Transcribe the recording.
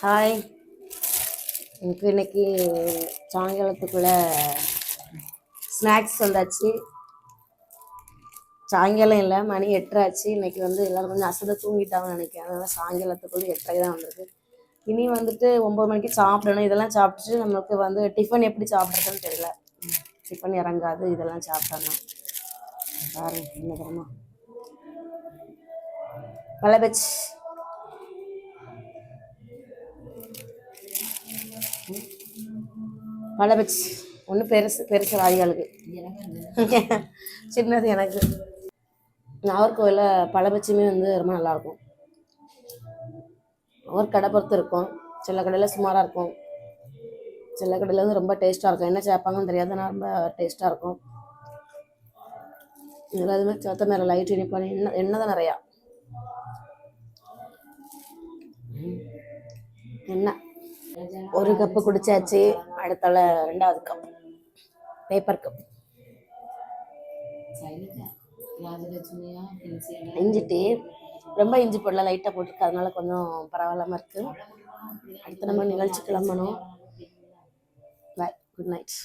Hi. எனக்கு இன்னைக்கு சாயங்காலத்துக்குள்ள snacks வந்தாச்சு. சாயங்காலம் இல்லை, மணி 8:30 ஆச்சு. இன்னைக்கு எல்லோரும் கொஞ்சம் அசத தூங்கிட்டாங்கன்னு நினைக்கிறேன். அதனால் சாயங்காலத்துக்குள்ள 8:30 தான் வந்திருக்கு. இனி 9 மணிக்கு சாப்பிடணும். இதெல்லாம் சாப்பிட்டுட்டு நம்மளுக்கு டிஃபன் எப்படி சாப்பிட்றதுன்னு தெரியல. டிஃபன் இறங்காது, இதெல்லாம் சாப்பிட்டோன்னா பாருங்க என்ன தரமா பழபச் பழபச் ஒன்று பெருசு வாரிகளுக்கு சின்னது எனக்கு. நாகர்கோவிலில் பழபட்சியுமே ரொம்ப நல்லாயிருக்கும். ஒவ்வொரு கடை பொறுத்து இருக்கும். சில கடையில் சுமாராக இருக்கும், சில கடையில் ரொம்ப டேஸ்ட்டாக இருக்கும். என்ன சேர்ப்பாங்கன்னு தெரியாது, ஆனால் ரொம்ப டேஸ்ட்டாக இருக்கும். இதில் அதுமாதிரி சேர்த்த மேலே லைட் இனிப்பான எண்ணெய் தான் நிறையா. எண்ணெய் ஒரு கப்பு குடிச்சாச்சு. அடுத்தால 2வது கப் பேப்பர் கப். இஞ்சி டீ ரொம்ப இஞ்சி போடல, லைட்டாக போட்டிருக்கு, அதனால கொஞ்சம் பரவாயில்லாமல் இருக்குது. அடுத்து நம்ம நிகழ்ச்சி கிளம்பணும். பாய், குட் நைட்.